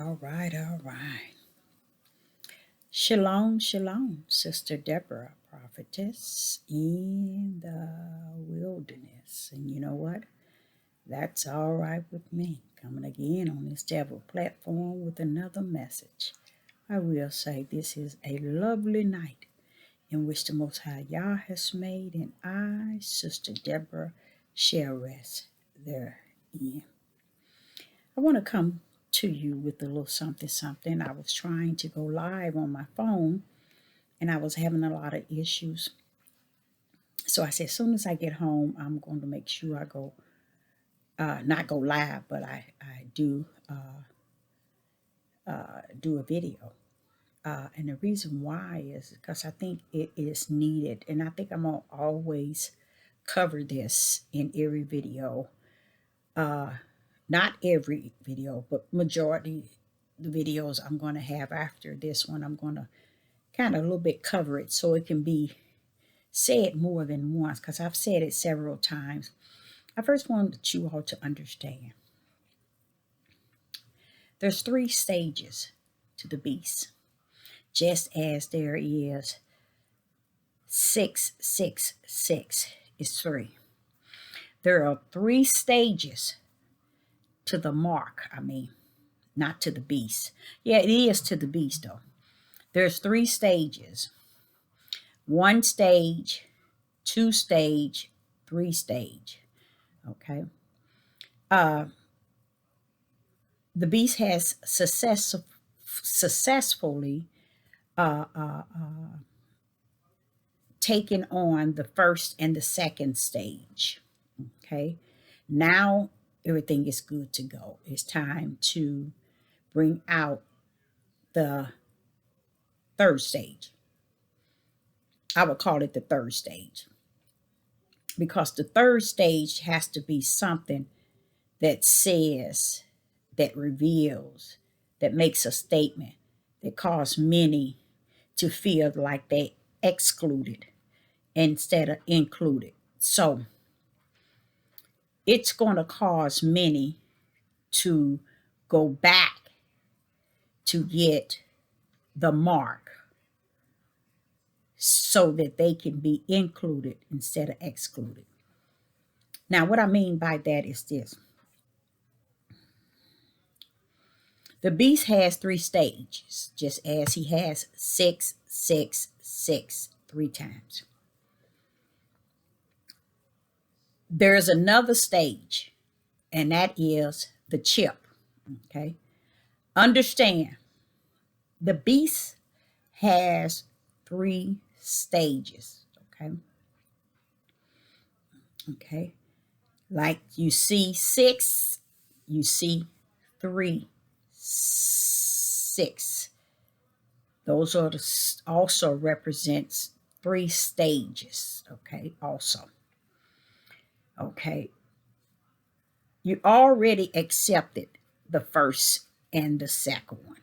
All right, all right. Shalom, shalom, Sister Deborah, prophetess in the wilderness. And you know what? That's all right with me. Coming again on this Deborah platform with another message. I will say this is a lovely night in which the Most High Yah has made, and I, Sister Deborah, shall rest therein. I want to come to you with a little something something. I was trying to go live on my phone and I was having a lot of issues. So I said, as soon as I get home, I'm going to make sure I go, not go live, but I do a video. And the reason why is because I think it is needed. And I think I'm going to always cover this in every video. Not every video, but majority the videos I'm going to have after this one, I'm going to kind of a little bit cover it so it can be said more than once because I've said it several times. I first wanted you all to understand there's 3 stages to the beast, just as there is 666 is 3. There are 3 stages to the mark. I mean, not to the beast. Yeah, it is to the beast though. There's 3 stages. 1 stage, 2 stage, 3 stage. Okay. Uh, the beast has successfully uh, uh, uh, taken on the first and the second stage. Okay. Now everything is good to go. It's time to bring out the third stage. I would call it the third stage because the third stage has to be something that says, that reveals, that makes a statement, that cause many to feel like they excluded instead of included. So it's going to cause many to go back to get the mark so that they can be included instead of excluded. Now, what I mean by that is this: the beast has 3 stages, just as he has 666 3 times. There's another stage, and that is the chip. Okay. Understand the beast has 3 stages. Okay. Okay. Like you see 6, you see 3, 6. Those are also represents 3 stages. Okay. Also. Okay. You already accepted the first and the second one.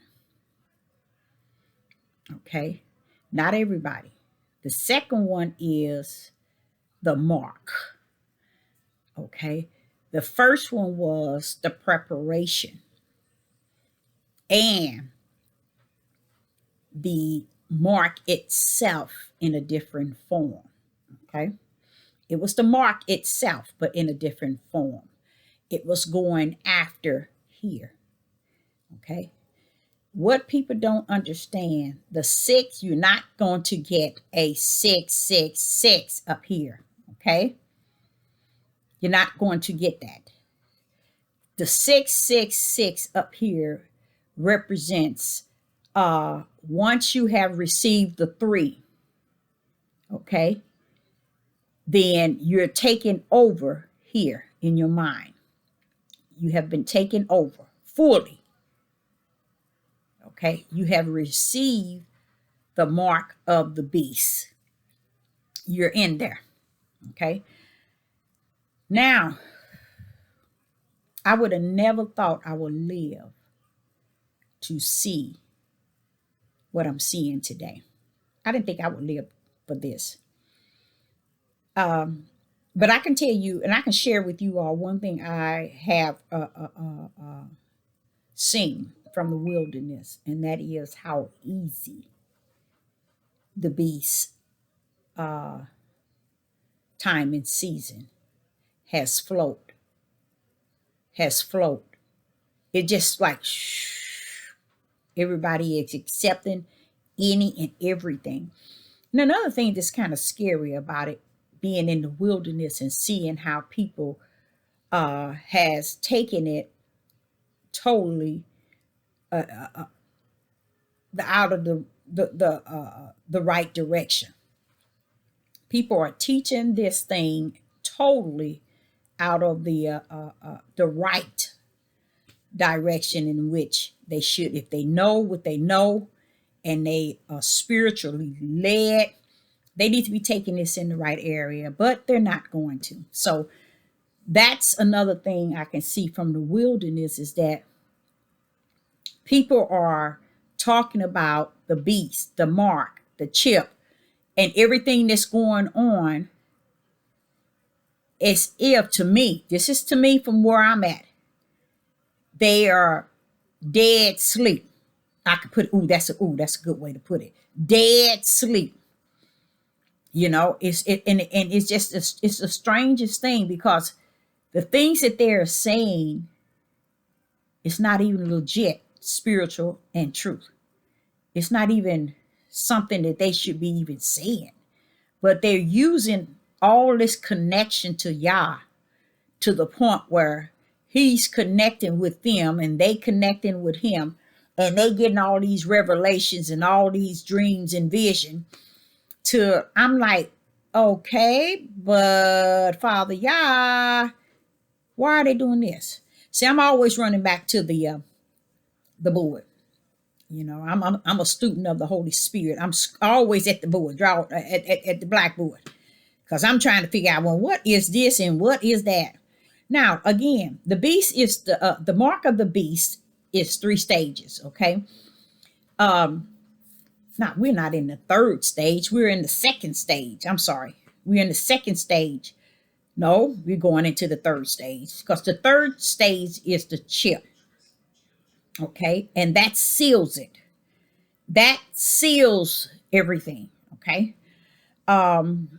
Okay. Not everybody. The second one is the mark. Okay. The first one was the preparation and the mark itself in a different form. Okay. It was the mark itself, but in a different form. It was going after here. Okay. What people don't understand, the 6, you're not going to get a 666 up here. Okay. You're not going to get that. The 666 up here represents once you have received the 3, okay, then you're taken over here in your mind. You have been taken over fully. Okay, you have received the mark of the beast. You're in there. Okay. Now, I would have never thought I would live to see what I'm seeing today. I didn't think I would live for this. Um, but I can tell you, and I can share with you all one thing I have seen. from the wilderness, and that is how easy the beast uh, time and season has flowed, has flowed. It just like everybody is accepting any and everything. And another thing that's kind of scary about it, being in the wilderness and seeing how people has taken it totally out of the right direction. People are teaching this thing totally out of the right direction in which they should. If they know what they know and they are spiritually led, they need to be taking this in the right area, but they're not going to. So that's another thing I can see from the wilderness, is that people are talking about the beast, the mark, the chip, and everything that's going on, as if, to me, this is to me from where I'm at, they are dead sleep. I could put, that's a good way to put it. Dead sleep. And it's just it's the strangest thing, because the things that they're saying, it's not even legit spiritual and truth. It's not even something that they should be even saying, but they're using all this connection to Yah to the point where he's connecting with them and they connecting with him, and they getting all these revelations and all these dreams and vision. I'm like, okay, but Father Yah, why are they doing this? See, I'm always running back to the board. I'm a student of the Holy Spirit. I'm always at the board, draw at the blackboard, because I'm trying to figure out, well, what is this and what is that? Now, again, the beast is the mark of the beast is 3 stages. Okay. Now we're not in the 3rd stage. We're in the 2nd stage. I'm sorry. We're in the 2nd stage. No, we're going into the 3rd stage, because the 3rd stage is the chip. Okay. And that seals it. That seals everything. Okay. The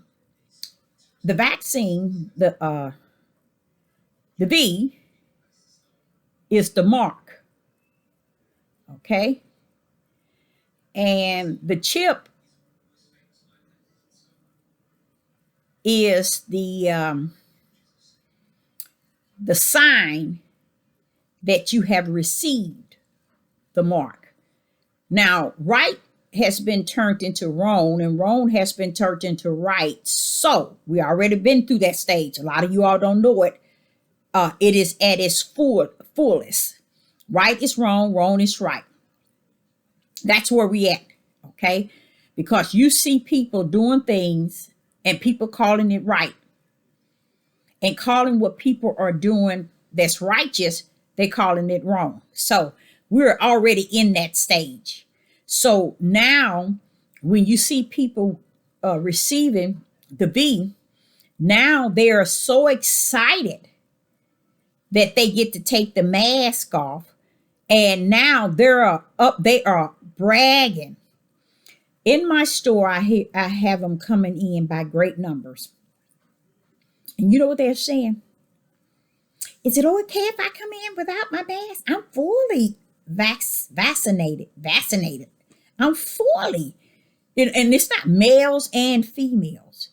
vaccine, the B is the mark. Okay. And the chip is the sign that you have received the mark. Now, right has been turned into wrong, and wrong has been turned into right. So we already been through that stage. A lot of you all don't know it. It is at its fullest. Right is wrong, wrong is right. That's where we at. Okay. Because you see people doing things and people calling it right, and calling what people are doing that's righteous, they calling it wrong. So we're already in that stage. So now when you see people receiving the B, now they are so excited that they get to take the mask off, and now they are bragging. In my store, I have them coming in by great numbers. And you know what they're saying? Is it okay if I come in without my mask? I'm fully vaccinated. I'm fully. And it's not males and females,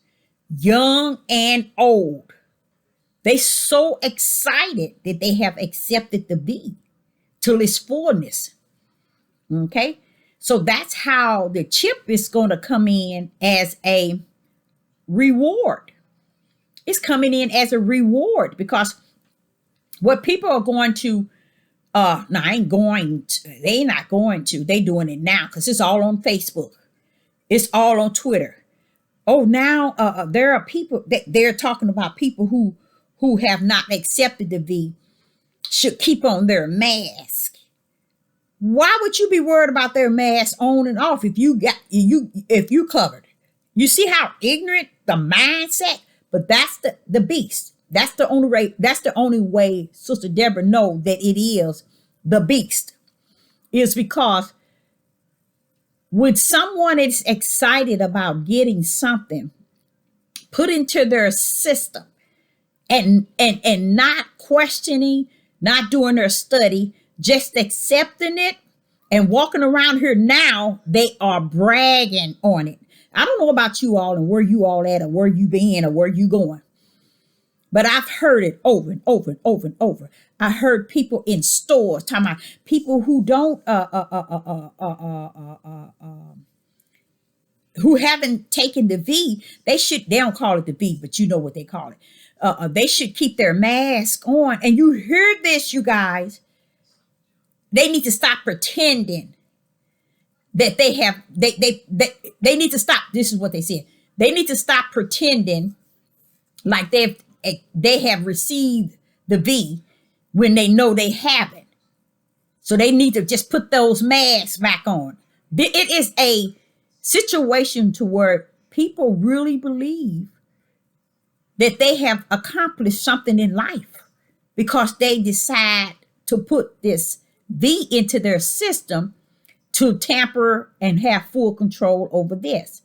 young and old. They so excited that they have accepted the B till its fullness. Okay. So that's how the chip is going to come in as a reward. It's coming in as a reward, because what people are going to, no, I ain't going to, they not going to, they doing it now, because it's all on Facebook. It's all on Twitter. Oh, now there are people that they're talking about, people who have not accepted the V should keep on their mask. Why would you be worried about their mask on and off if you covered? You see how ignorant the mindset, but that's the beast. That's the only way Sister Deborah know that it is the beast. is because when someone is excited about getting something put into their system and not questioning, not doing their study, just accepting it and walking around here now, they are bragging on it. I don't know about you all and where you all at or where you been or where you going, but I've heard it over and over and over and over. I heard people in stores talking about people who don't who haven't taken the V. They don't call it the V, but you know what they call it. They should keep their mask on. And you hear this, you guys. They need to stop pretending that they need to stop. This is what they said. They need to stop pretending like they have received the V when they know they haven't. So they need to just put those masks back on. It is a situation to where people really believe that they have accomplished something in life because they decide to put this V into their system to tamper and have full control over this.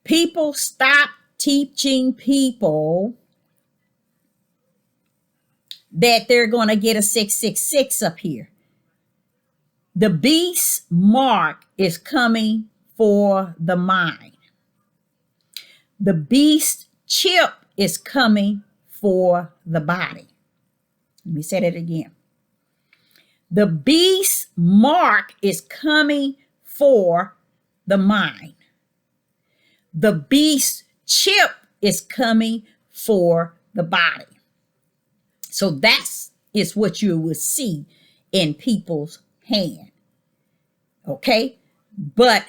People, stop teaching people that they're going to get a 666 up here. The beast mark is coming for the mind. The beast chip is coming for the body. Let me say that again. The beast mark is coming for the mind. The beast chip is coming for the body. So that's what you will see in people's hand. Okay? But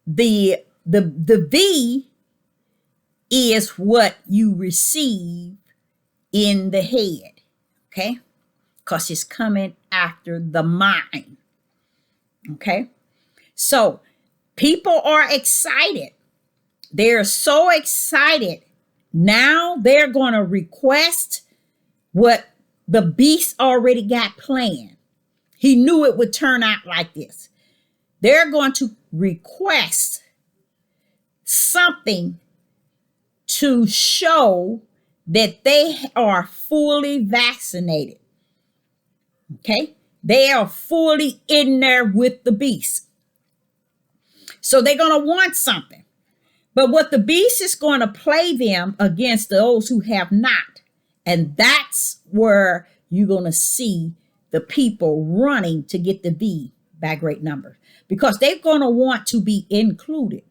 the V is what you receive in the head. Okay? Because it's coming after the mind. Okay? So people are excited. They're so excited. Now they're going to request what the beast already got planned. He knew it would turn out like this. They're going to request something to show that they are fully vaccinated. Okay? They are fully in there with the beast. So they're going to want something. But what the beast is going to play them against those who have not. And that's where you're going to see the people running to get the V by great numbers. Because they're going to want to be included.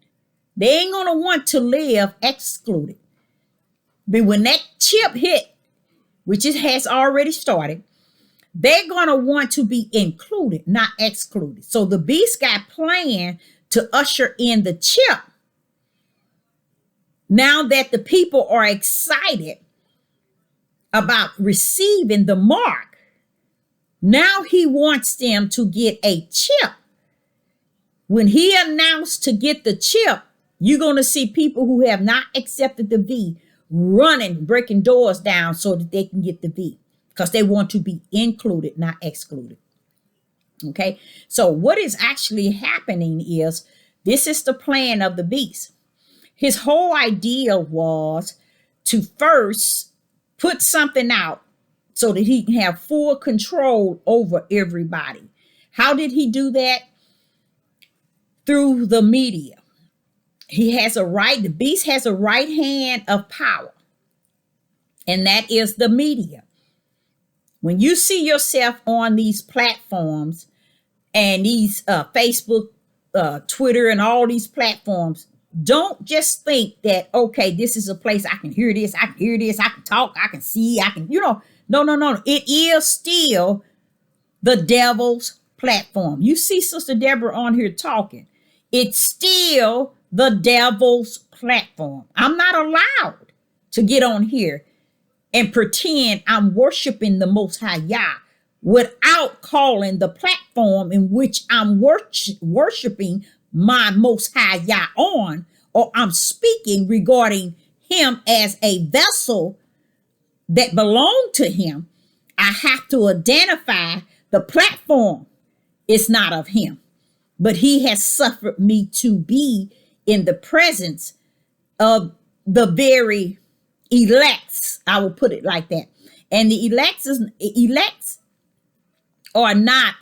They ain't going to want to live excluded. But when that chip hit, which it has already started, they're going to want to be included, not excluded. So the beast got planned to usher in the chip. Now that the people are excited about receiving the mark, now he wants them to get a chip. When he announced to get the chip, you're going to see people who have not accepted the V running, breaking doors down so that they can get the V because they want to be included, not excluded. Okay, so what is actually happening is this is the plan of the beast. His whole idea was to first put something out so that he can have full control over everybody. How did he do that? Through the media. He has a right, the beast has a right hand of power, and that is the media. When you see yourself on these platforms and these Facebook, Twitter, and all these platforms, don't just think that, okay, this is a place I can hear this, I can hear this, I can talk, I can see, I can, no. It is still the devil's platform. You see Sister Deborah on here talking. It's still the devil's platform. I'm not allowed to get on here and pretend I'm worshiping the Most High Yah without calling the platform in which I'm worshiping my Most High Yah on, or I'm speaking regarding him as a vessel that belong to him. I have to identify The platform is not of him, but he has suffered me to be in the presence of the very elects. I will put it like that. And the elects are not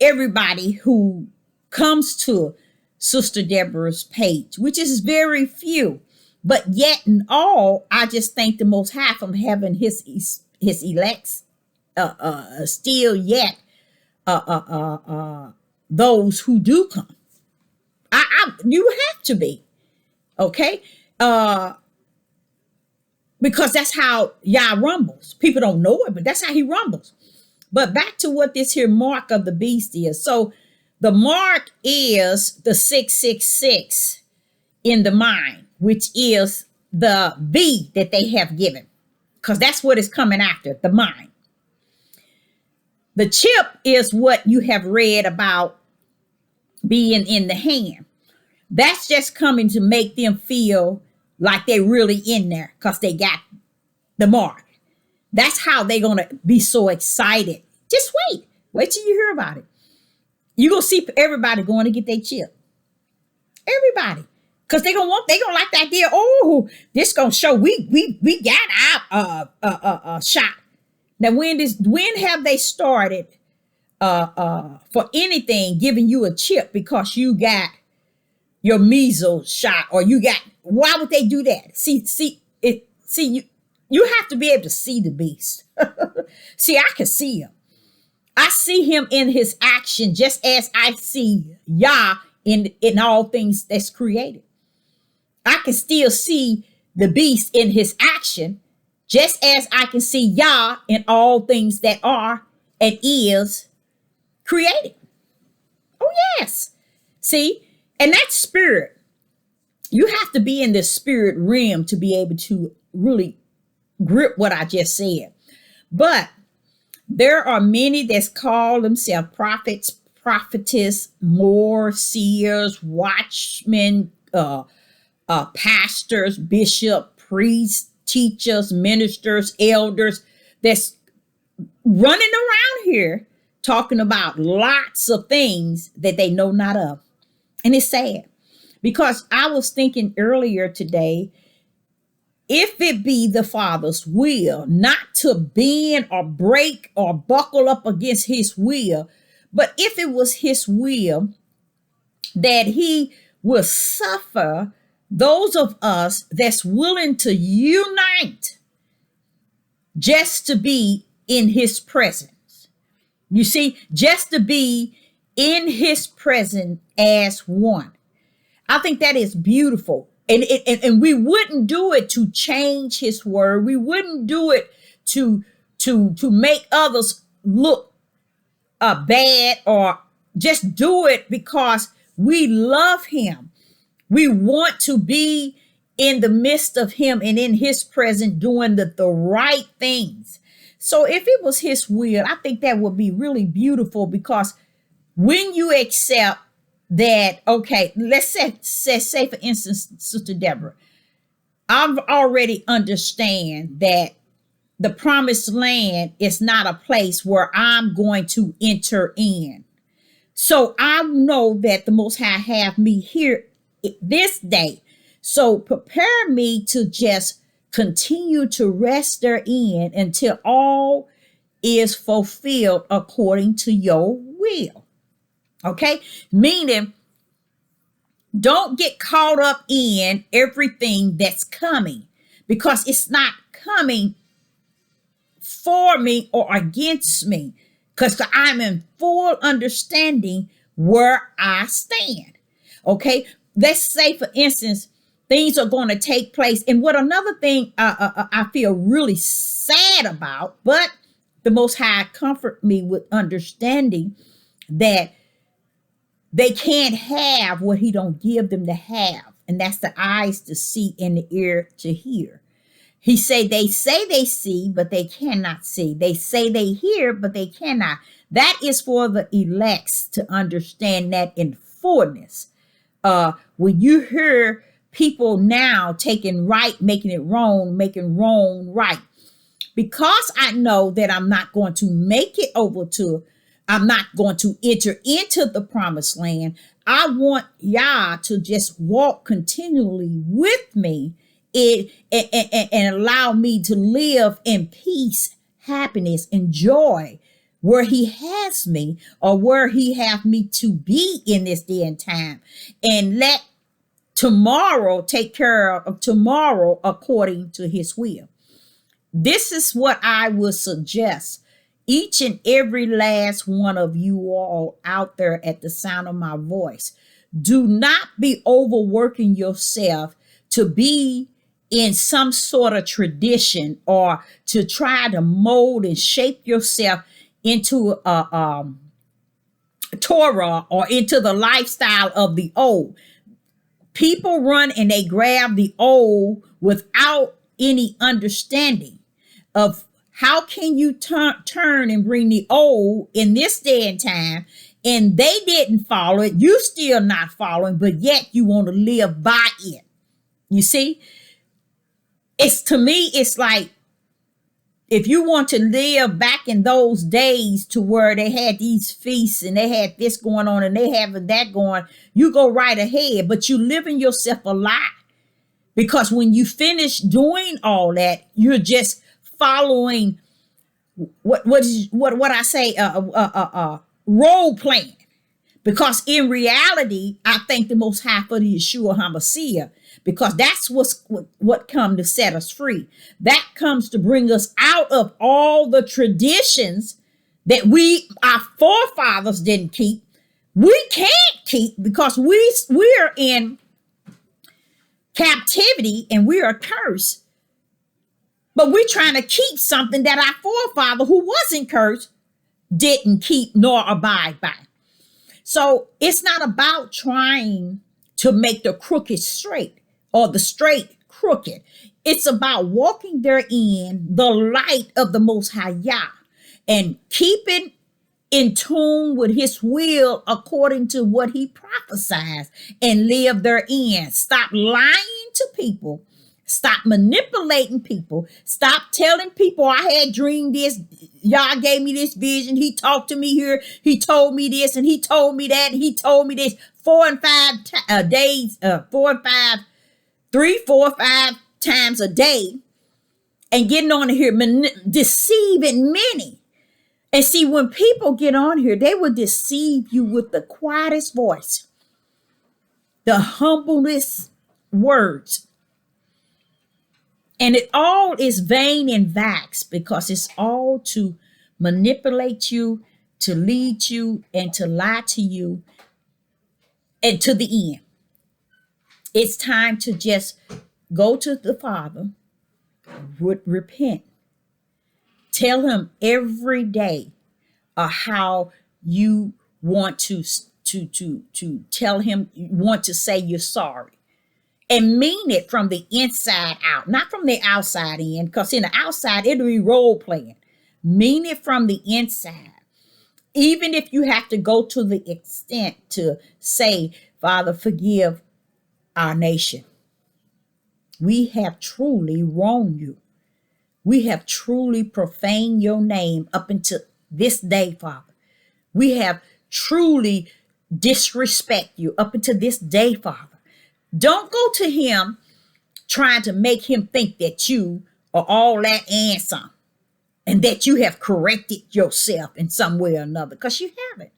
everybody who comes to Sister Deborah's page, which is very few. But yet in all, I just thank the Most High from having his elects still yet those who do come. You have to be, okay? Because that's how Yah rumbles. People don't know it, but that's how he rumbles. But back to what this here mark of the beast is. So the mark is the 666 in the mind, which is the V that they have given, because that's what is coming after, the mind. The chip is what you have read about being in the hand. That's just coming to make them feel like they're really in there because they got the mark. That's how they're going to be so excited. Just wait. Wait till you hear about it. You're going to see everybody going to get their chip. Everybody. Because they're going to like the idea, oh, this going to show we got our shot. Now, when have they started for anything giving you a chip because you got your measles shot, or you got, why would they do that? See, you have to be able to see the beast. See, I can see him. I see him in his action, just as I see Yah in all things that's created. I can still see the beast in his action, just as I can see Yah in all things that are and is created. Oh, yes. See, and that spirit, you have to be in the spirit realm to be able to really grip what I just said. But there are many that's call themselves prophets, prophetess, more seers, watchmen, pastors, bishop, priests, teachers, ministers, elders that's running around here talking about lots of things that they know not of. And it's sad because I was thinking earlier today, if it be the Father's will not to bend or break or buckle up against his will, but if it was his will that he will suffer those of us that's willing to unite just to be in his presence. You see, just to be in his presence as one. I think that is beautiful. And we wouldn't do it to change his word. We wouldn't do it to make others look bad, or just do it because we love him. We want to be in the midst of him and in his presence doing the right things. So if it was his will, I think that would be really beautiful, because when you accept that, okay, let's say for instance, Sister Deborah, I've already understand that the promised land is not a place where I'm going to enter in. So I know that the Most High have me here this day. So prepare me to just continue to rest therein until all is fulfilled according to your will. Okay? Meaning, don't get caught up in everything that's coming, because it's not coming for me or against me, because I'm in full understanding where I stand. Okay? Let's say, for instance, things are going to take place. And what another thing I feel really sad about, but the Most High comfort me with understanding that they can't have what he don't give them to have. And that's the eyes to see and the ear to hear. He say they see, but they cannot see. They say they hear, but they cannot. That is for the elects to understand that in fullness. When you hear people now taking right, making it wrong, making wrong right, because I know that I'm not going to make it over to, I'm not going to enter into the promised land. I want y'all to just walk continually with me and allow me to live in peace, happiness, and joy where he has me, or where he have me to be in this day and time. And let tomorrow take care of tomorrow according to his will. This is what I would suggest each and every last one of you all out there at the sound of my voice. Do not be overworking yourself to be in some sort of tradition, or to try to mold and shape yourself into a Torah, or into the lifestyle of the old. People run and they grab the old without any understanding of how can you turn and bring the old in this day and time, and they didn't follow it, you still not following, but yet you want to live by it. You see, it's, to me, it's like, if you want to live back in those days to where they had these feasts and they had this going on and they having that going, you go right ahead, but you living yourself a lie. Because when you finish doing all that, you're just following what I say, role playing. Because in reality, I thank the Most High for the Yeshua HaMashiach, because that's what come to set us free. That comes to bring us out of all the traditions that our forefathers didn't keep. We can't keep, because we're in captivity and we are cursed. But we're trying to keep something that our forefather, who wasn't cursed, didn't keep nor abide by. So it's not about trying to make the crooked straight or the straight crooked. It's about walking therein the light of the Most High Yah, and keeping in tune with his will according to what he prophesies, and live therein. Stop lying to people. Stop manipulating people. Stop telling people, I had dreamed this. Y'all gave me this vision. He talked to me here. He told me this and he told me that. And he told me this 4 and 5 days, 4 and 5, 3, 4, 5 times a day, and getting on here, deceiving many. And see, when people get on here, they will deceive you with the quietest voice, the humblest words. And it all is vain and vax, because it's all to manipulate you, to lead you, and to lie to you, and to the end. It's time to just go to the Father, repent. Tell him every day how you want to tell him, you want to say you're sorry. And mean it from the inside out, not from the outside in, because in the outside, it'll be role playing. Mean it from the inside. Even if you have to go to the extent to say, Father, forgive our nation. We have truly wronged you. We have truly profaned your name up until this day, Father. We have truly disrespect you up until this day, Father. Don't go to him trying to make him think that you are all that and some, and that you have corrected yourself in some way or another, because you haven't.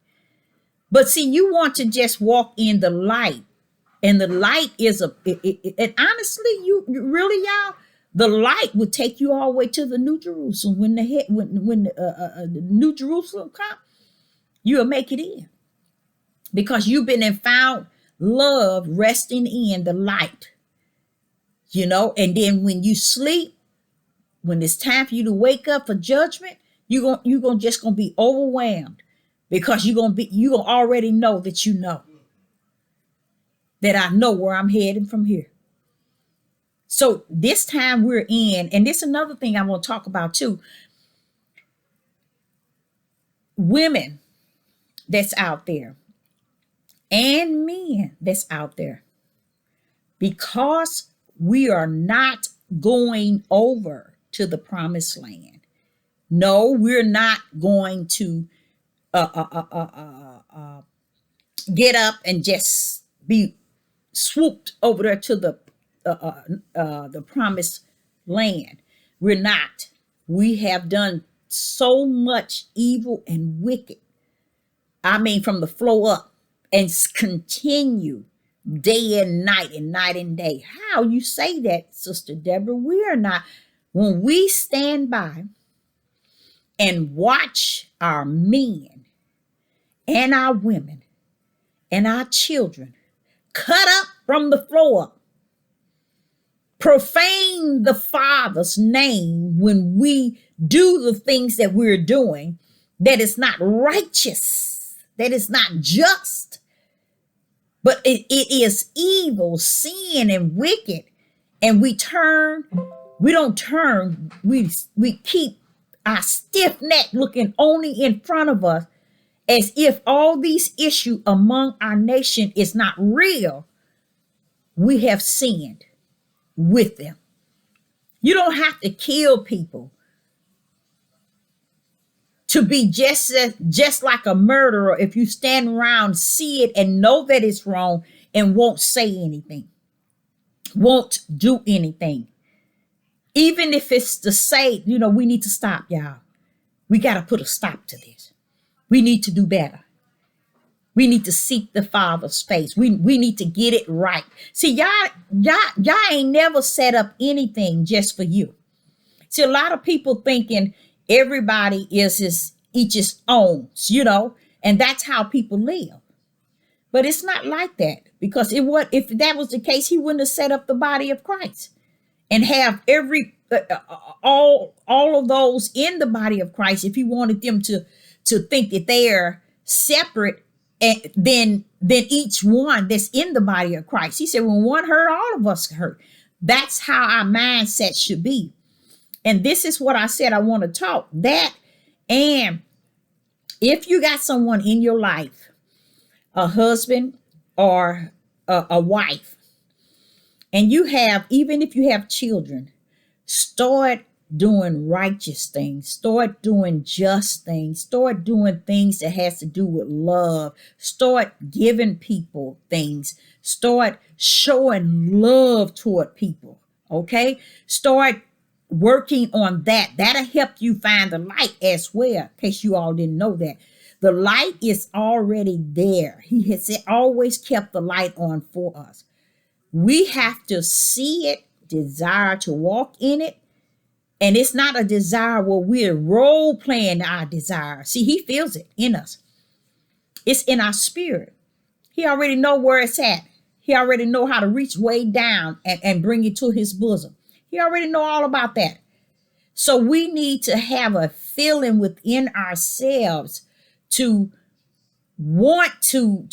But see, you want to just walk in the light, and the light is and honestly, you really, y'all, the light would take you all the way to the New Jerusalem. When the New Jerusalem comes, you'll make it in, because you've been and found love resting in the light, and then when you sleep, when it's time for you to wake up for judgment, you're gonna just be overwhelmed, because you're gonna already know that I know where I'm heading from here. So this time we're in, and this is another thing I want to talk about too. Women that's out there, and men that's out there, because we are not going over to the promised land. No, we're not going to uh, uh, uh, uh, get up and just be swooped over there to the promised land. We're not. We have done so much evil and wicked. I mean, from the flow up, and continue day and night and day. How you say that, Sister Deborah? We are not. When we stand by and watch our men and our women and our children cut up from the floor up, profane the Father's name when we do the things that we're doing, that is not righteous, that is not just, but it is evil, sin, and wicked. And we don't turn, we keep our stiff neck looking only in front of us, as if all these issues among our nation is not real. We have sinned with them. You don't have to kill people to be just like a murderer if you stand around, see it, and know that it's wrong and won't say anything, won't do anything. Even if it's to say, we need to stop, y'all. We got to put a stop to this. We need to do better. We need to seek the Father's face. We need to get it right. See, y'all ain't never set up anything just for you. See, a lot of people thinking everybody is each his own, and that's how people live. But it's not like that, because if that was the case, he wouldn't have set up the body of Christ and have all of those in the body of Christ if he wanted them to think that they are separate. And then each one that's in the body of Christ. He said, when one hurt, all of us hurt. That's how our mindset should be. And this is what I said I want to talk. That, and if you got someone in your life, a husband or a wife, and even if you have children, start doing righteous things, start doing just things, start doing things that has to do with love, start giving people things, start showing love toward people, okay? Start working on that. That'll help you find the light as well, in case you all didn't know that. The light is already there. He has always kept the light on for us. We have to see it, desire to walk in it. And it's not a desire where we're role playing our desire. See, he feels it in us. It's in our spirit. He already know where it's at. He already know how to reach way down and bring it to his bosom. He already know all about that. So we need to have a feeling within ourselves to want to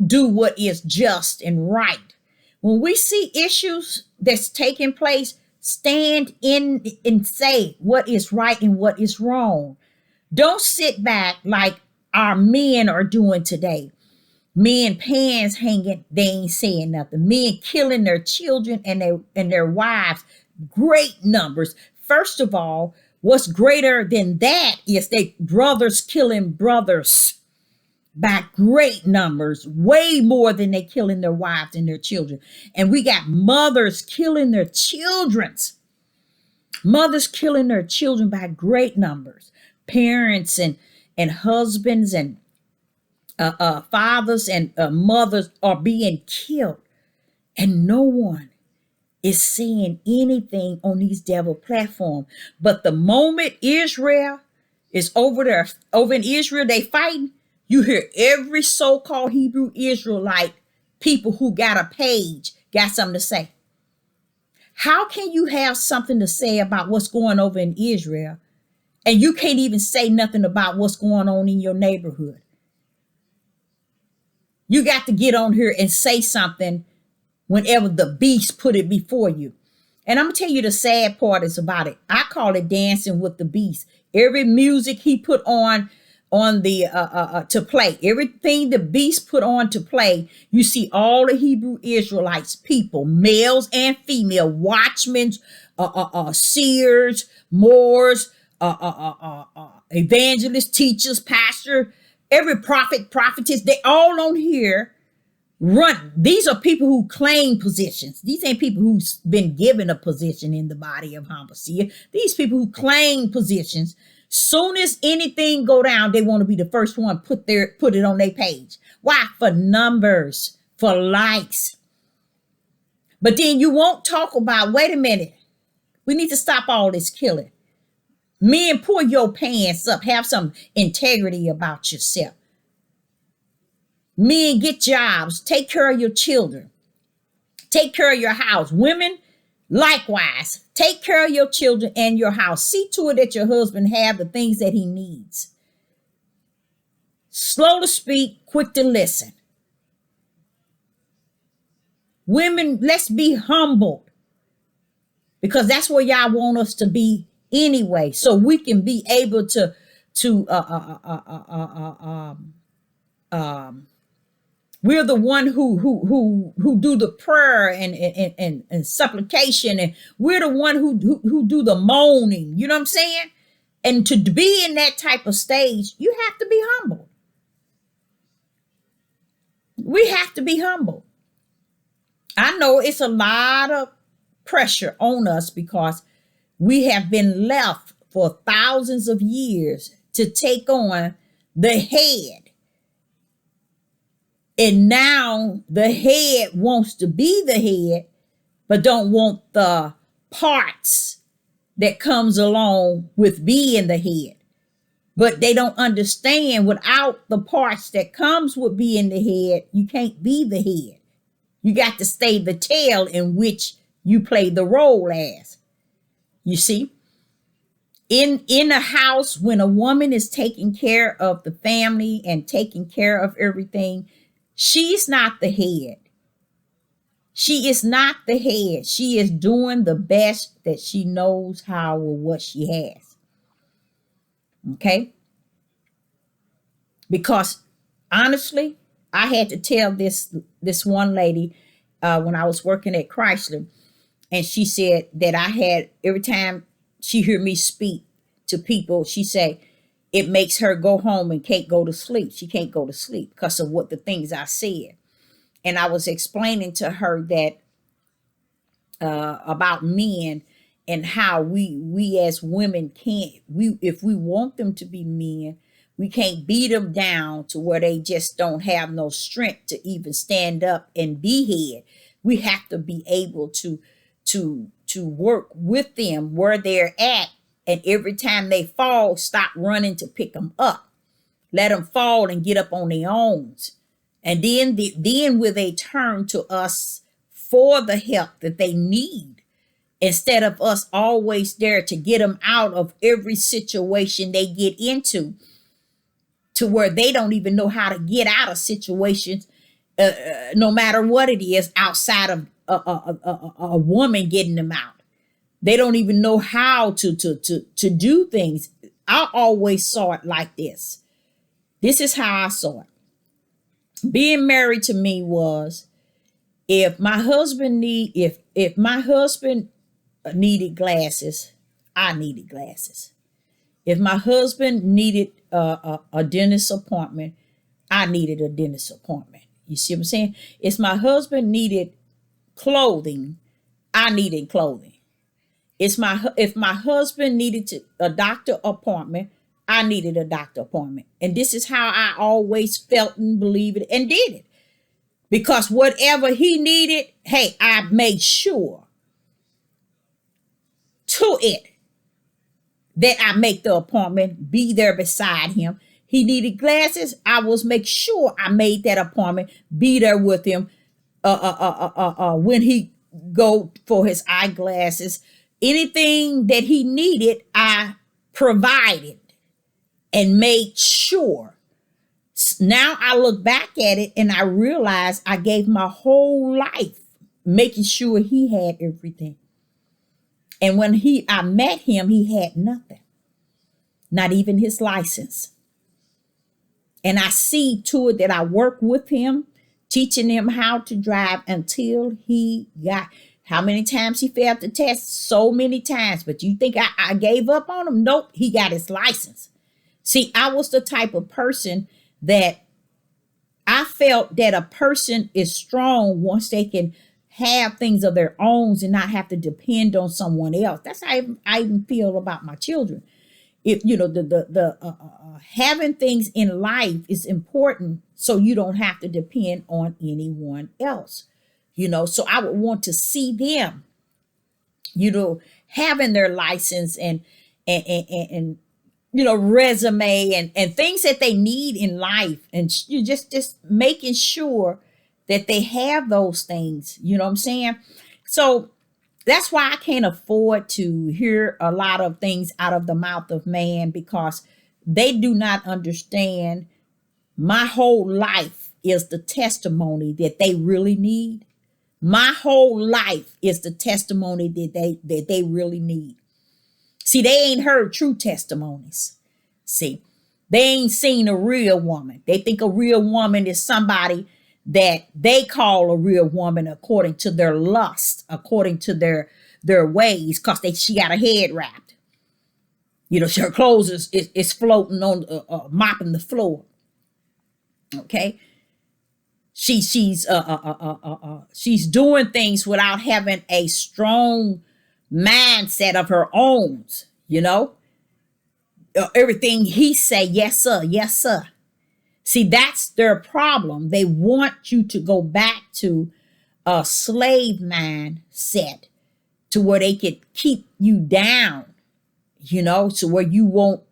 do what is just and right. When we see issues that's taking place, stand in and say what is right and what is wrong. Don't sit back like our men are doing today. Men pants hanging, they ain't saying nothing. Men killing their children and their wives, great numbers. First of all, what's greater than that is they brothers killing brothers by great numbers, way more than they killing their wives and their children. And we got mothers killing their children's. Mothers killing their children by great numbers. Parents and husbands and fathers and mothers are being killed. And no one is saying anything on these devil platforms. But the moment Israel is over in Israel, they fighting, you hear every so-called Hebrew Israelite people who got a page got something to say. How can you have something to say about what's going over in Israel and you can't even say nothing about what's going on in your neighborhood? You got to get on here and say something whenever the beast put it before you. And I'm going to tell you the sad part is about it. I call it dancing with the beast. Every music he put on on the to play. Everything the beast put on to play, you see all the Hebrew Israelites, people, males and female, watchmen, seers, moors, evangelists, teachers, pastor, every prophet, prophetess, they all on here run. These are people who claim positions. These ain't people who's been given a position in the body of Hamashiach. These people who claim positions. Soon as anything go down, they want to be the first one put it on their page. Why? For numbers, for likes. But then you won't talk about, wait a minute, we need to stop all this killing. Men, pull your pants up. Have some integrity about yourself. Men, get jobs. Take care of your children. Take care of your house. Women, likewise. Take care of your children and your house. See to it that your husband have the things that he needs. Slow to speak, quick to listen. Women, let's be humbled, because that's where y'all want us to be anyway, so we can be able to we're the one who do the prayer and supplication, and we're the one who do the moaning. You know what I'm saying? And to be in that type of stage, you have to be humble. We have to be humble. I know it's a lot of pressure on us because we have been left for thousands of years to take on the head. And now the head wants to be the head, but don't want the parts that comes along with being the head. But they don't understand, without the parts that comes with being the head, you can't be the head. You got to stay the tail in which you play the role as. You see, in a house, when a woman is taking care of the family and taking care of everything, she's not the head. She is not the head. She is doing the best that she knows how with what she has. Okay? Because honestly, I had to tell this one lady when I was working at Chrysler, and she said that I had, every time she heard me speak to people, she said it makes her go home and can't go to sleep. She can't go to sleep because of what the things I said. And I was explaining to her that about men, and how we as women can't, if we want them to be men, we can't beat them down to where they just don't have no strength to even stand up and be head. We have to be able to work with them where they're at, and every time they fall, stop running to pick them up. Let them fall and get up on their own. And then will they turn to us for the help that they need, instead of us always there to get them out of every situation they get into, to where they don't even know how to get out of situations, no matter what it is, outside of a woman getting them out. They don't even know how to do things. I always saw it like this. This is how I saw it. Being married to me was, if my husband needed glasses, I needed glasses. If my husband needed a dentist appointment, I needed a dentist appointment. You see what I'm saying? If my husband needed clothing, I needed clothing. If my husband needed a doctor appointment, I needed a doctor appointment. And this is how I always felt and believed it and did it. Because whatever he needed, hey, I made sure to it that I make the appointment, be there beside him. He needed glasses, I was make sure I made that appointment, be there with him when he go for his eyeglasses. Anything that he needed, I provided and made sure. Now I look back at it and I realize I gave my whole life making sure he had everything. And when I met him, he had nothing, not even his license. And I see to it that I work with him, teaching him how to drive until he got, how many times he failed the test? So many times. But you think I gave up on him? Nope, he got his license. See, I was the type of person that I felt that a person is strong once they can have things of their own and not have to depend on someone else. That's how I even feel about my children. If you know the having things in life is important, so you don't have to depend on anyone else. So I would want to see them, having their license and resume and things that they need in life, and you just making sure that they have those things. You know what I'm saying? So that's why I can't afford to hear a lot of things out of the mouth of man, because they do not understand my whole life is the testimony that they really need. My whole life is the testimony that they really need. See, they ain't heard true testimonies. See, they ain't seen a real woman. They think a real woman is somebody that they call a real woman according to their lust, according to their ways, because she got her head wrapped. Her clothes is floating on, mopping the floor. Okay, she's doing things without having a strong mindset of her own. Everything he say, yes sir, yes sir. See, that's their problem. They want you to go back to a slave mindset, to where they could keep you down, to where you won't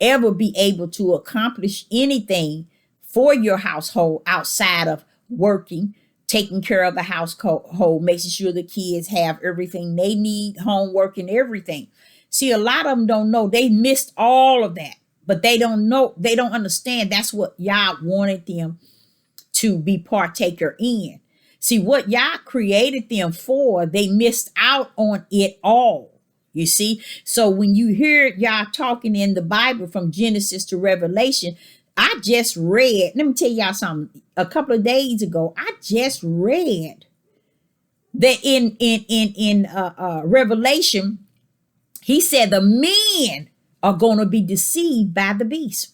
ever be able to accomplish anything for your household outside of working, taking care of the household, making sure the kids have everything they need, homework and everything. See, a lot of them don't know. They missed all of that, but they don't know. They don't understand that's what Yah wanted them to be partaker in. See, what Yah created them for, they missed out on it all. You see? So when you hear Yah talking in the Bible from Genesis to Revelation, I just read, let me tell y'all something. A couple of days ago, I just read that in Revelation, he said the men are going to be deceived by the beast.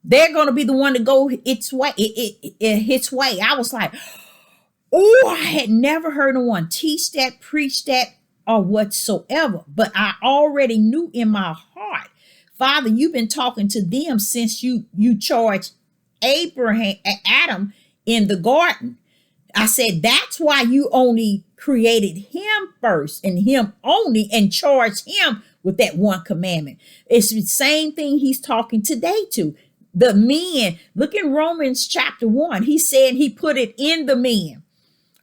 They're going to be the one to go its way. Its way. I was like, oh, I had never heard no one teach that, preach that, or whatsoever. But I already knew in my heart, Father, you've been talking to them since you charged Adam in the garden. I said, that's why you only created him first and him only, and charged him with that one commandment. It's the same thing he's talking today to the men. Look in Romans chapter 1. He said he put it in the men.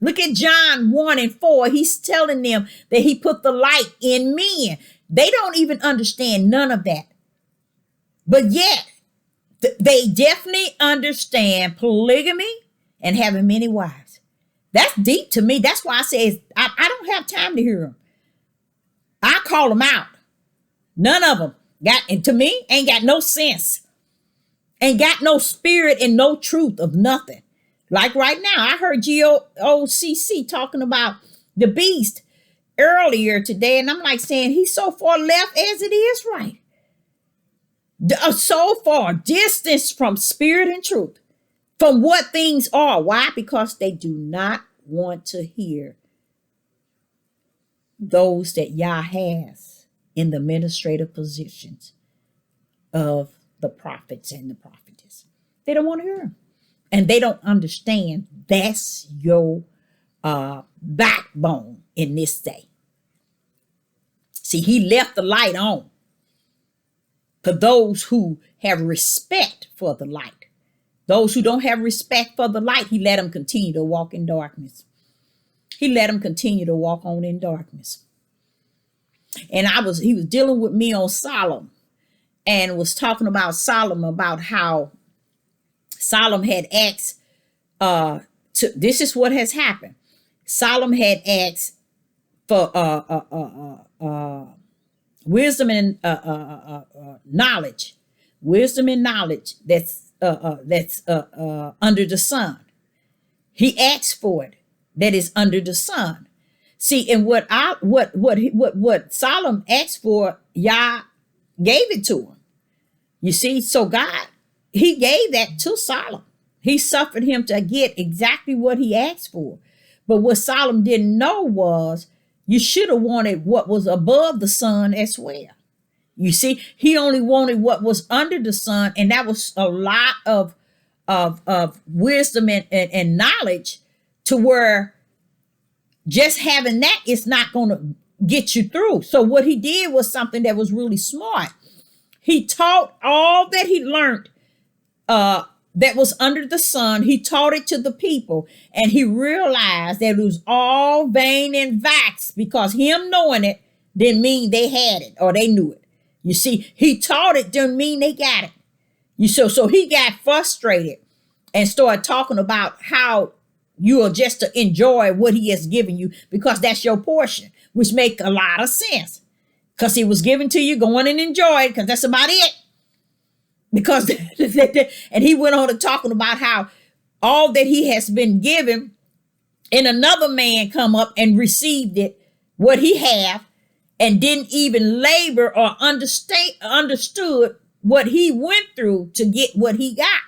Look at John 1:4. He's telling them that he put the light in men. They don't even understand none of that. But yet, they definitely understand polygamy and having many wives. That's deep to me. That's why I say I don't have time to hear them. I call them out. None of them and to me, ain't got no sense. Ain't got no spirit and no truth of nothing. Like right now, I heard GOCC talking about the beast earlier today, and I'm like saying he's so far left as it is right. So far distance from spirit and truth, from what things are. Why? Because they do not want to hear those that Yah has in the administrative positions of the prophets and the prophetess. They don't want to hear them. And they don't understand that's your backbone in this day. See, he left the light on for those who have respect for the light. Those who don't have respect for the light, he let them continue to walk in darkness. He let them continue to walk on in darkness. And he was dealing with me on Solomon, and was talking about Solomon, about how Solomon had asked, this is what has happened. Solomon had asked for wisdom and knowledge, wisdom and knowledge that's under the sun. He asked for it that is under the sun. See, and what Solomon asked for, Yah gave it to him. You see, so God, he gave that to Solomon. He suffered him to get exactly what he asked for. But what Solomon didn't know was you should have wanted what was above the sun as well. You see, he only wanted what was under the sun, and that was a lot of wisdom and knowledge, to where just having that is not going to get you through. So what he did was something that was really smart. He taught all that he learned that was under the sun. He taught it to the people, and he realized that it was all vain and vax, because him knowing it didn't mean they had it or they knew it. You see, he taught it didn't mean they got it. So he got frustrated and started talking about how you are just to enjoy what he has given you, because that's your portion, which make a lot of sense, because he was given to you, go on and enjoy it, because that's about it. Because and he went on to talking about how all that he has been given, and another man come up and received it, what he have, and didn't even labor or understood what he went through to get what he got.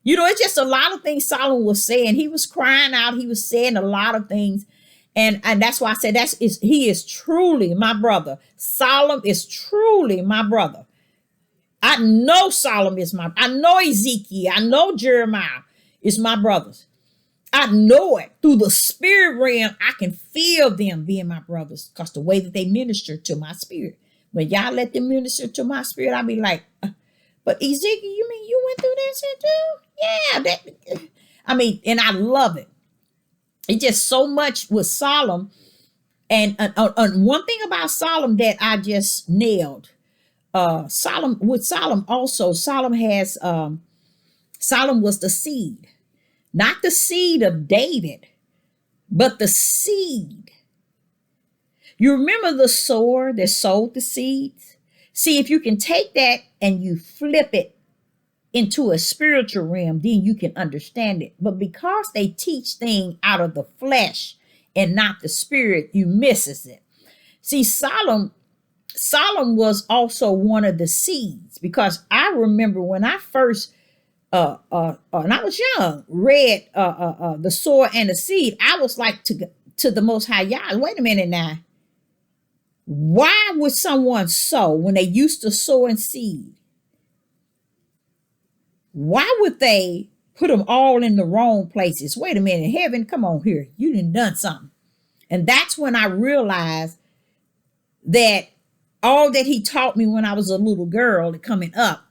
You know, it's just a lot of things Solomon was saying. He was crying out. He was saying a lot of things. And that's why I said he is truly my brother. Solomon is truly my brother. I know Solomon is I know Ezekiel. I know Jeremiah is my brothers. I know it through the spirit realm. I can feel them being my brothers, because the way that they minister to my spirit. When y'all let them minister to my spirit, I'll be like, but Ezekiel, you mean you went through that shit too? Yeah. And I love it. It's just so much with Solomon. And one thing about Solomon that I just nailed, Solomon also, Solomon was the seed, not the seed of David, but the seed. You remember the sower that sowed the seeds? See, if you can take that and you flip it into a spiritual realm, then you can understand it. But because they teach things out of the flesh and not the spirit, you misses it. See, Solomon was also one of the seeds, because I remember when I first, and I was young, read the sower and the seed, I was like to the Most High, Yah, wait a minute now. Why would someone sow when they used to sow in seed? Why would they put them all in the wrong places? Wait a minute, heaven, come on here. You done something. And that's when I realized that all that he taught me when I was a little girl coming up,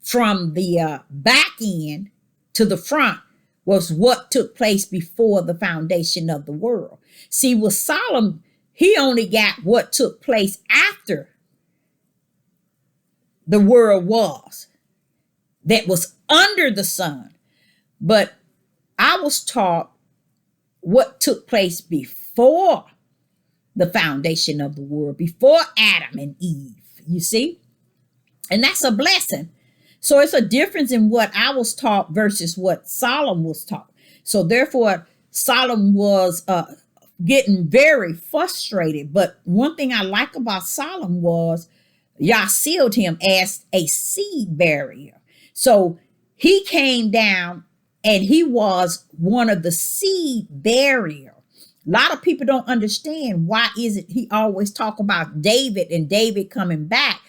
from the back end to the front, was what took place before the foundation of the world. See, with Solomon, he only got what took place after the world was, that was under the sun. But I was taught what took place before the foundation of the world, before Adam and Eve, you see? And that's a blessing. So it's a difference in what I was taught versus what Solomon was taught. So therefore, Solomon was getting very frustrated. But one thing I like about Solomon was Yah sealed him as a seed bearer. So he came down and he was one of the seed bearers. A lot of people don't understand why is it he always talk about David and David coming back.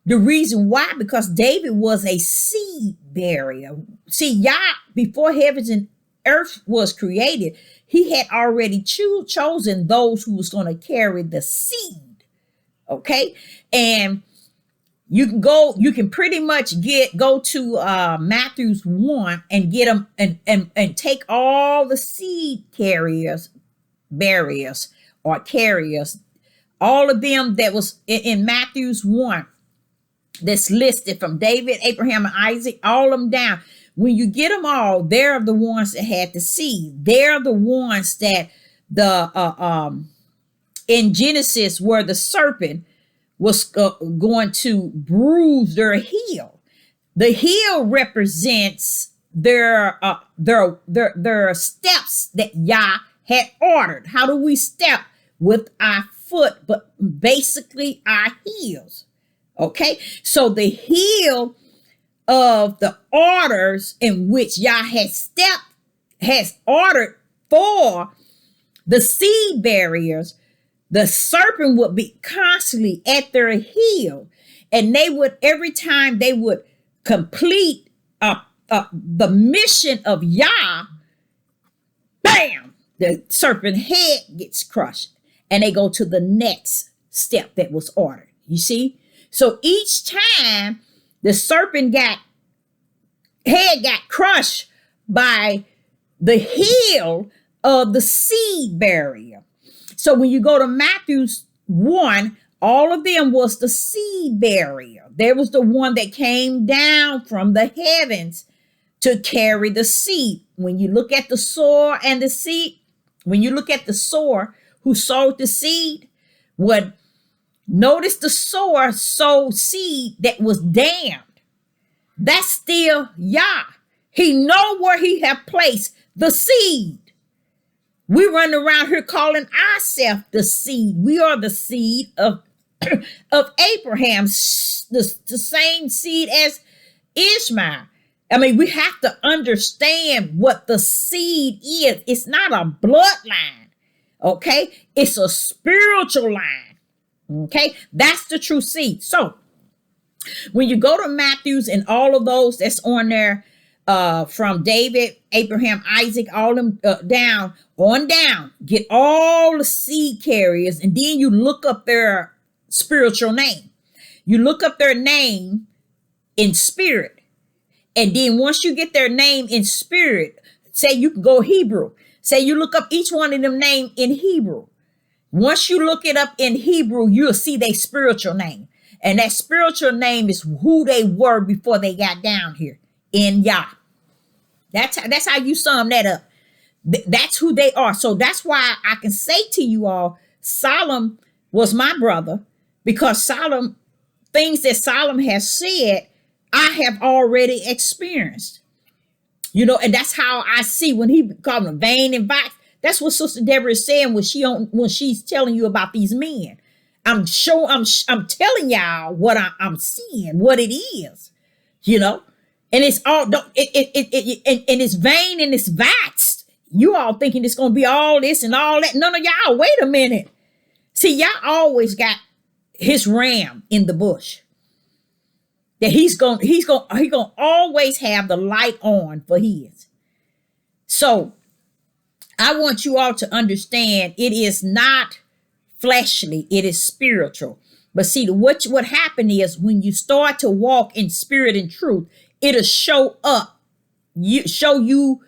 The reason why, because David was a seed bearer. See, Yah, before heavens and earth was created, he had already chosen those who was going to carry the seed. Okay. And you can pretty much go to Matthews 1 and get them and take all the seed barriers, all of them that was in Matthews 1 that's listed, from David, Abraham, and Isaac, all of them down. When you get them all, they're the ones that had the seed. They're the ones that in Genesis, where the serpent was going to bruise their heel. The hill represents their steps that Yah had ordered. How do we step? With our foot, but basically our heels. Okay, so the heel of the orders in which Yah has ordered for the seed barriers, the serpent would be constantly at their heel, and they would, every time they would complete the mission of Yah, bam, the serpent head gets crushed, and they go to the next step that was ordered. You see? So each time the serpent head got crushed by the heel of the seed barrier. So when you go to Matthew 1, all of them was the seed barrier. There was the one that came down from the heavens to carry the seed. When you look at the sower and the seed, when you look at the sower who sowed the seed, notice the sower sowed seed that was damned. That's still Yah. He know where he have placed the seed. We run around here calling ourselves the seed. We are the seed of Abraham, the same seed as Ishmael. I mean, we have to understand what the seed is. It's not a bloodline, okay? It's a spiritual line, okay? That's the true seed. So when you go to Matthews and all of those that's on there, from David, Abraham, Isaac, all them down, on down, get all the seed carriers, and then you look up their spiritual name. You look up their name in spirit. And then once you get their name in spirit, say you can go Hebrew. Say you look up each one of them name in Hebrew. Once you look it up in Hebrew, you'll see their spiritual name. And that spiritual name is who they were before they got down here in Yah. That's how you sum that up. That's who they are. So that's why I can say to you all, Solomon was my brother, because things that Solomon has said, I have already experienced. You know, and that's how I see when he called them vain and vile. That's what Sister Deborah is saying when she's telling you about these men. I'm telling y'all what I'm seeing, what it is, you know, and it's all and it's vain and it's vast. You all thinking it's going to be all this and all that. None of y'all, wait a minute. See, y'all always got his ram in the bush. That he's going to always have the light on for his. So I want you all to understand it is not fleshly, it is spiritual. But see, what happened is when you start to walk in spirit and truth, it'll show you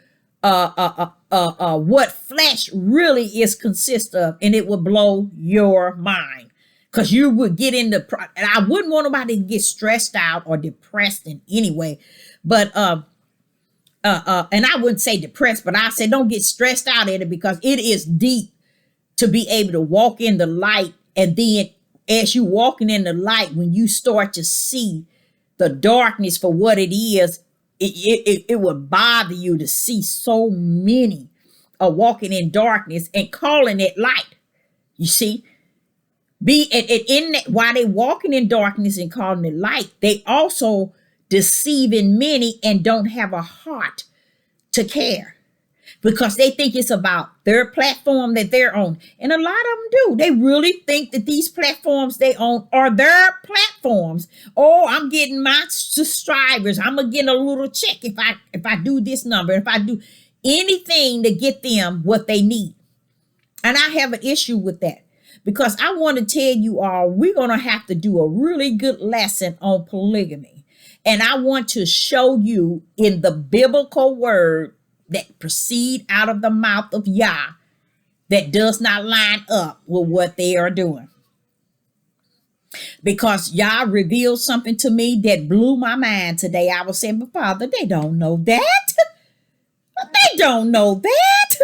what flesh really is consist of, and it will blow your mind. Because you would get in and I wouldn't want nobody to get stressed out or depressed in any way. But and I wouldn't say depressed, but I say don't get stressed out in it, because it is deep to be able to walk in the light. And then as you walking in the light, when you start to see the darkness for what it is, it would bother you to see so many walking in darkness and calling it light. You see? While they walking in darkness and calling it light, they also deceiving many and don't have a heart to care, because they think it's about their platform that they're on. And a lot of them do. They really think that these platforms they own are their platforms. Oh, I'm getting my subscribers. I'm gonna get a little check if I do this number, if I do anything to get them what they need. And I have an issue with that. Because I want to tell you all, we're going to have to do a really good lesson on polygamy. And I want to show you in the biblical word that proceed out of the mouth of Yah that does not line up with what they are doing. Because Yah revealed something to me that blew my mind today. I was saying, but Father, they don't know that. They don't know that.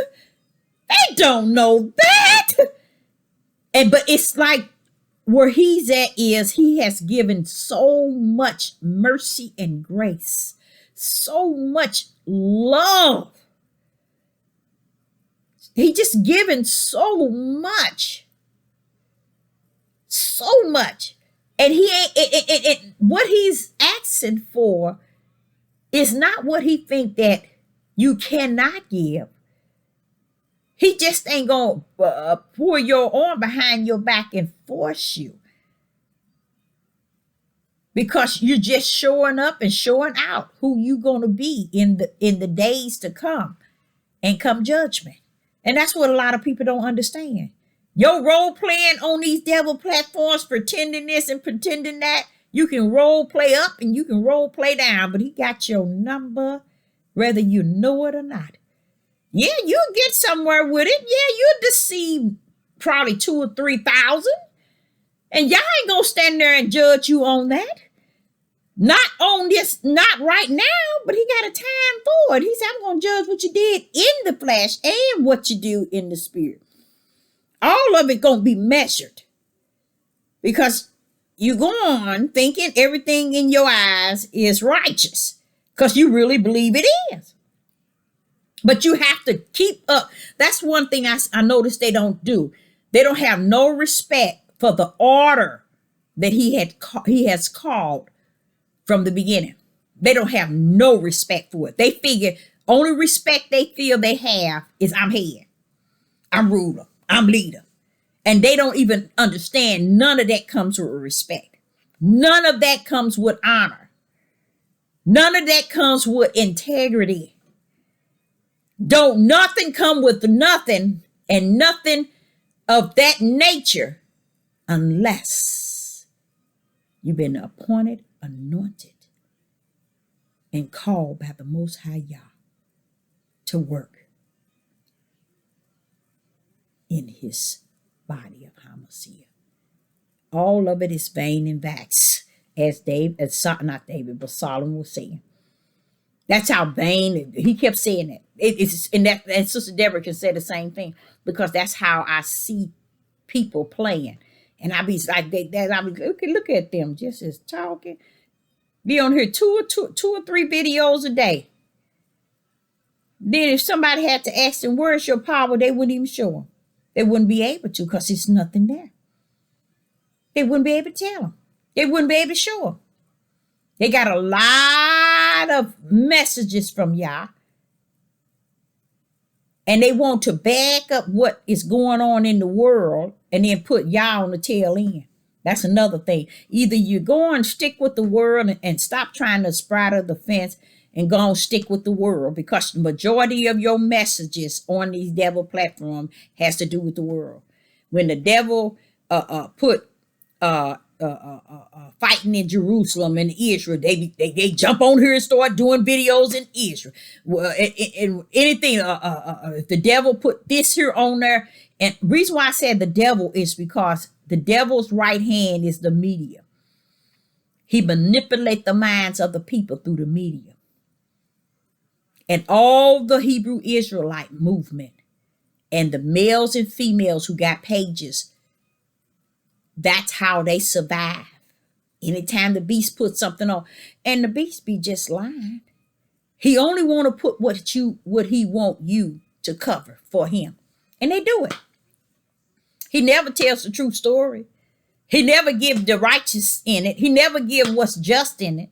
They don't know that. But it's like where he's at is he has given so much mercy and grace, so much love. He just given so much, so much. And he ain't what he's asking for is not what he think that you cannot give. He just ain't gonna pour your arm behind your back and force you, because you're just showing up and showing out who you gonna be in the days to come and come judgment. And that's what a lot of people don't understand. Your role playing on these devil platforms, pretending this and pretending that, you can role play up and you can role play down, but he got your number whether you know it or not. Yeah, you'll get somewhere with it. Yeah, you'll deceive probably 2 or 3,000. And y'all ain't gonna stand there and judge you on that. Not on this, not right now, but he got a time for it. He said, I'm gonna judge what you did in the flesh and what you do in the spirit. All of it gonna be measured. Because you go on thinking everything in your eyes is righteous. Because you really believe it is. But you have to keep up. That's one thing I noticed they don't do. They don't have no respect for the order that he has called from the beginning. They don't have no respect for it. They figure only respect they feel they have is I'm head, I'm ruler, I'm leader. And they don't even understand none of that comes with respect. None of that comes with honor. None of that comes with integrity. Don't nothing come with nothing, and nothing of that nature unless you've been appointed, anointed, and called by the Most High Yah to work in his body of Hamashiach. All of it is vain and vax, as Solomon was saying. That's how vain. He kept saying it. It's and Sister Deborah can say the same thing, because that's how I see people playing. And I be like, I be look at them just as talking. Be on here two or three videos a day. Then if somebody had to ask them, where's your power, they wouldn't even show them. They wouldn't be able to, because there's nothing there. They wouldn't be able to tell them. They wouldn't be able to show them. They got a lot of messages from Yah. And they want to back up what is going on in the world and then put Yah on the tail end. That's another thing. Either you go and stick with the world and stop trying to straddle the fence and go and stick with the world, because the majority of your messages on these devil platforms has to do with the world. When the devil put fighting in Jerusalem and Israel, they jump on here and start doing videos in Israel. Well, anything, if the devil put this here on there, and the reason why I said the devil is because the devil's right hand is the media. He manipulates the minds of the people through the media. And all the Hebrew Israelite movement and the males and females who got pages, that's how they survive. Anytime the beast puts something on, and the beast be just lying. He only want to put what he want you to cover for him. And they do it. He never tells the true story. He never give the righteous in it. He never give what's just in it.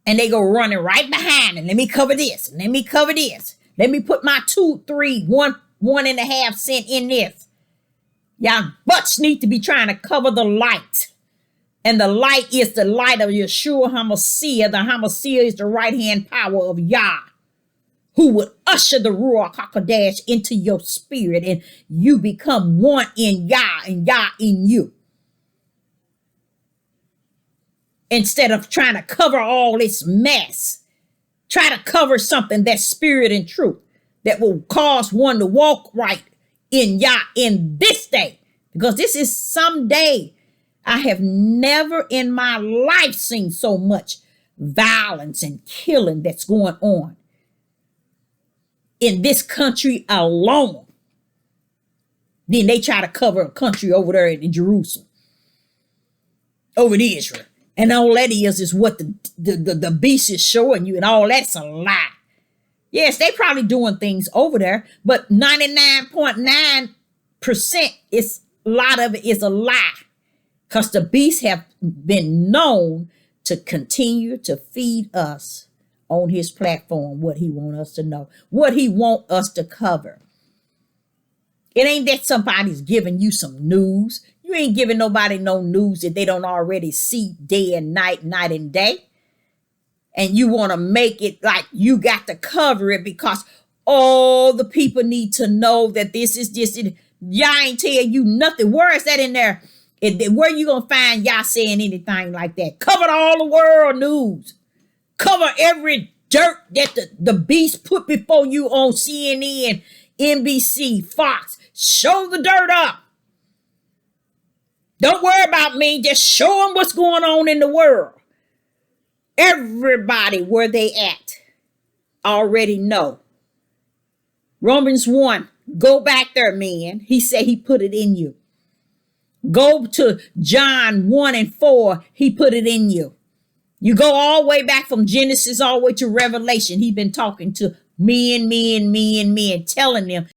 And they go running right behind it. Let me cover this. Let me cover this. Let me put my 2, 3, 1.5 cent in this. Y'all butts need to be trying to cover the light. And the light is the light of Yeshua HaMashiach. The HaMashiach is the right-hand power of Yah, who would usher the Ruach HaKodesh into your spirit, and you become one in Yah and Yah in you. Instead of trying to cover all this mess, try to cover something that's spirit and truth that will cause one to walk right in Yah in this day. Because this is someday. I have never in my life seen so much violence and killing that's going on in this country alone. Then they try to cover a country over there in Jerusalem. over to Israel. And all that is what the beast is showing you, and all that's a lie. Yes, they probably doing things over there, but 99.9% is a lot of it is a lie. Because the beasts have been known to continue to feed us on his platform what he want us to know, what he want us to cover. It ain't that somebody's giving you some news. You ain't giving nobody no news that they don't already see day and night, night and day. And you want to make it like you got to cover it because all the people need to know that this is just it. Y'all ain't tell you nothing. Where is that in there? Where you gonna find y'all saying anything like that? Cover all the world news. Cover every dirt that the beast put before you on CNN, NBC, Fox. Show the dirt up. Don't worry about me. Just show them what's going on in the world. Everybody where they at already know. Romans 1, go back there, man. He said he put it in you. Go to John 1 and 4. He put it in you. You go all the way back from Genesis all the way to Revelation. He's been talking to men, telling them